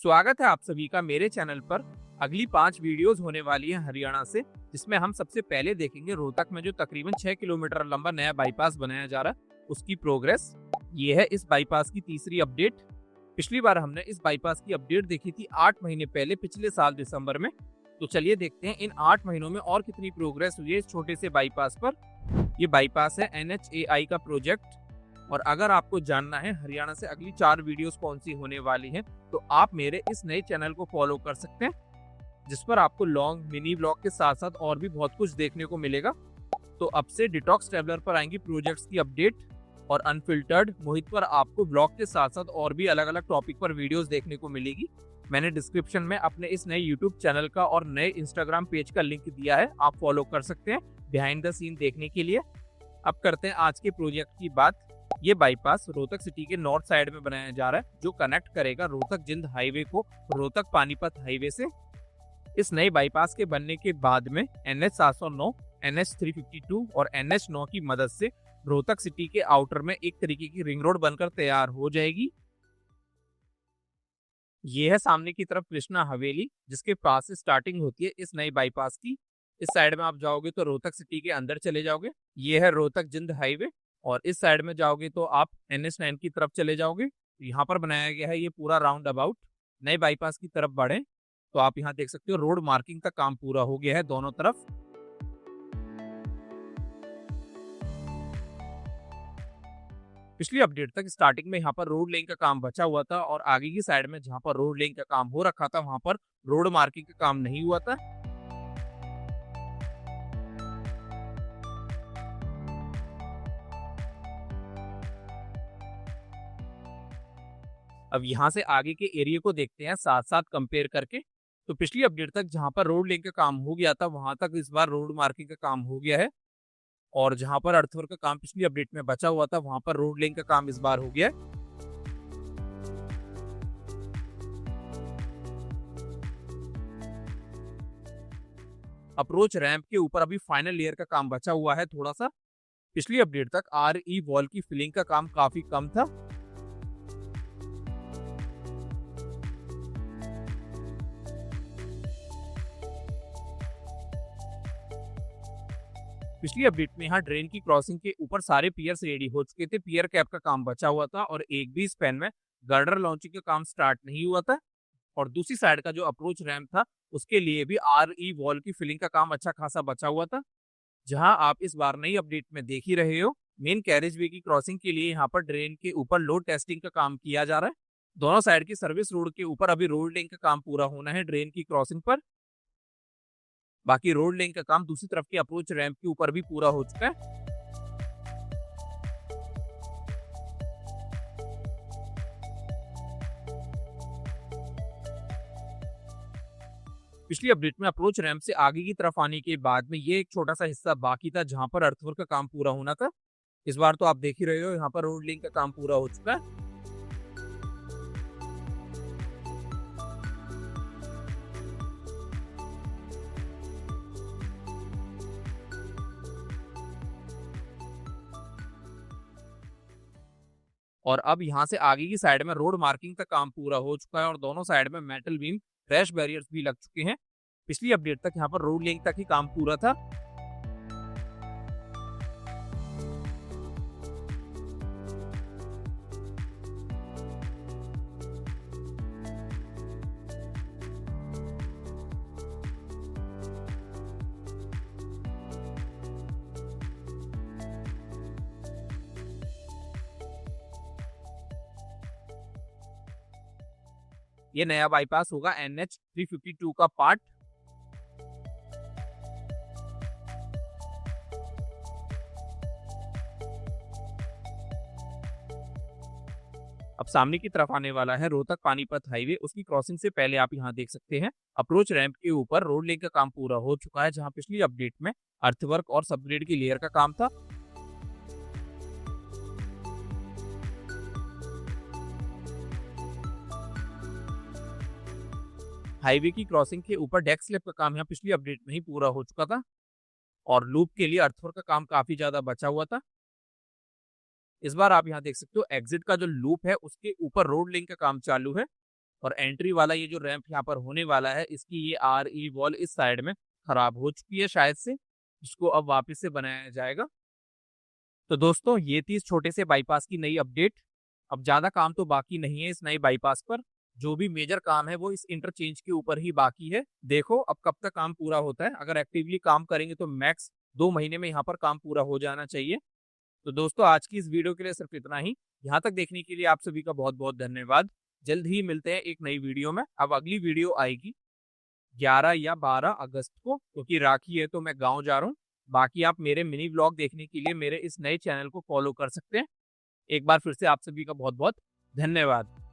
स्वागत है आप सभी का मेरे चैनल पर। अगली 5 वीडियोस होने वाली हैं हरियाणा से, जिसमें हम सबसे पहले देखेंगे रोहतक में जो तकरीबन 6 किलोमीटर लंबा नया बाईपास बनाया जा रहा है उसकी प्रोग्रेस। ये है इस बाईपास की तीसरी अपडेट। पिछली बार हमने इस बाईपास की अपडेट देखी थी 8 महीने पहले, पिछले साल दिसंबर में। तो चलिए देखते हैं इन 8 महीनों में और कितनी प्रोग्रेस हुई है इस छोटे से बाईपास पर। ये बाईपास है NHAI का प्रोजेक्ट। और अगर आपको जानना है हरियाणा से अगली 4 वीडियोस कौन सी होने वाली हैं, तो आप मेरे इस नए चैनल को फॉलो कर सकते हैं, जिस पर आपको लॉन्ग मिनी ब्लॉग के साथ साथ और भी बहुत कुछ देखने को मिलेगा। तो अब से डिटॉक्स ट्रैवलर पर आएंगी प्रोजेक्ट्स की अपडेट, और अनफिल्टर्ड मोहित पर आपको ब्लॉग के साथ साथ और भी अलग अलग टॉपिक पर वीडियोस देखने को मिलेगी। मैंने डिस्क्रिप्शन में अपने इस नए यूट्यूब चैनल का और नए इंस्टाग्राम पेज का लिंक दिया है, आप फॉलो कर सकते हैं बिहाइंड द सीन देखने के लिए। अब करते हैं आज के प्रोजेक्ट की बात। ये बाईपास रोहतक सिटी के नॉर्थ साइड में बनाया जा रहा है, जो कनेक्ट करेगा रोहतक जिंद हाईवे को रोहतक पानीपत हाईवे से। इस नए बाईपास के बनने के बाद में NH 709, NH 352 और NH 9 की मदद से रोहतक सिटी के आउटर में एक तरीके की रिंग रोड बनकर तैयार हो जाएगी। ये है सामने की तरफ कृष्णा हवेली, जिसके पास से स्टार्टिंग होती है इस नए बाईपास की। इस साइड में आप जाओगे तो रोहतक सिटी के अंदर चले जाओगे। ये है रोहतक जिंद हाईवे, और इस साइड में जाओगे तो आप NH 9 की तरफ चले जाओगे। यहाँ पर बनाया गया है ये पूरा राउंड अबाउट। नए बाईपास की तरफ बढ़े तो आप यहाँ देख सकते हो रोड मार्किंग का काम पूरा हो गया है दोनों तरफ। पिछली अपडेट तक स्टार्टिंग में यहाँ पर रोड लेइंग का काम बचा हुआ था, और आगे की साइड में जहाँ पर रोड लेइंग का काम हो रखा था वहां पर रोड मार्किंग का काम नहीं हुआ था। अब यहाँ से आगे के एरिया को देखते हैं साथ साथ कंपेयर करके। तो पिछली अपडेट तक जहाँ पर रोड लेइंग का काम हो गया था वहां तक इस बार रोड मार्किंग का काम हो गया है, और जहाँ पर अर्थवर्क का काम पिछली अपडेट में बचा हुआ था वहां पर रोड लेइंग का काम इस बार हो गया है। अप्रोच रैंप के ऊपर अभी फाइनल लेयर का काम बचा हुआ है थोड़ा सा। पिछली अपडेट तक RE वॉल की फिलिंग का काम काफी कम था। पिछली अपडेट में यहाँ ड्रेन की क्रॉसिंग के ऊपर सारे पियर्स रेडी हो चुके थे, पियर कैप का काम बचा हुआ था, और एक भी स्पैन में गर्डर लॉन्चिंग का काम स्टार्ट नहीं हुआ था। और दूसरी साइड का जो अप्रोच रैंप था उसके लिए भी RE वॉल की फिलिंग का काम अच्छा खासा बचा हुआ था। जहां आप इस बार नई अपडेट में देख ही रहे हो, मेन कैरेज वे की क्रॉसिंग के लिए यहाँ पर ड्रेन के ऊपर लोड टेस्टिंग का काम किया जा रहा है। दोनों साइड की सर्विस रोड के ऊपर अभी रोड लेइंग का काम पूरा होना है ड्रेन की क्रॉसिंग पर। बाकी रोड लेइंग का काम दूसरी तरफ के अप्रोच रैंप के ऊपर भी पूरा हो चुका है। पिछली अपडेट में अप्रोच रैंप से आगे की तरफ आने के बाद में ये एक छोटा सा हिस्सा बाकी था जहां पर अर्थवर्क का काम पूरा होना था। इस बार तो आप देख ही रहे हो यहाँ पर रोड लेइंग का काम पूरा हो चुका है। और अब यहाँ से आगे की साइड में रोड मार्किंग का काम पूरा हो चुका है, और दोनों साइड में मेटल बीम क्रैश बैरियर्स भी लग चुके हैं। पिछली अपडेट तक यहाँ पर रोड लेइंग तक ही काम पूरा था। ये नया बाईपास होगा NH 352 का पार्ट। अब सामने की तरफ आने वाला है रोहतक पानीपत हाईवे। उसकी क्रॉसिंग से पहले आप यहाँ देख सकते हैं अप्रोच रैंप के ऊपर रोड लेइंग का काम पूरा हो चुका है, जहाँ पिछली अपडेट में अर्थवर्क और सबग्रेड की लेयर का काम था। हाईवे की क्रॉसिंग के ऊपर डेक स्लैब का काम यहाँ पिछली अपडेट में ही पूरा हो चुका था, और लूप के लिए अर्थवर्क का काम काफी ज्यादा बचा हुआ था। इस बार आप यहाँ देख सकते हो एग्जिट का जो लूप है उसके ऊपर रोड लिंक का काम चालू है, और एंट्री वाला ये जो रैंप यहाँ पर होने वाला है, इसकी ये RE वॉल इस साइड में खराब हो चुकी है शायद से, इसको अब वापस से बनाया जाएगा। तो दोस्तों ये थी इस छोटे से बाईपास की नई अपडेट। अब ज्यादा काम तो बाकी नहीं है इस नई बाईपास पर, जो भी मेजर काम है वो इस इंटरचेंज के ऊपर ही बाकी है। देखो अब कब तक काम पूरा होता है, अगर एक्टिवली काम करेंगे तो मैक्स 2 महीने में यहाँ पर काम पूरा हो जाना चाहिए। तो दोस्तों आज की इस वीडियो के लिए सिर्फ इतना ही। यहाँ तक देखने के लिए आप सभी का बहुत बहुत धन्यवाद। जल्द ही मिलते हैं एक नई वीडियो में। अब अगली वीडियो आएगी 11 या 12 अगस्त को, क्योंकि राखी है तो मैं गाँव जा रहा हूँ। बाकी आप मेरे मिनी व्लॉग देखने के लिए मेरे इस नए चैनल को फॉलो कर सकते हैं। एक बार फिर से आप सभी का बहुत बहुत धन्यवाद।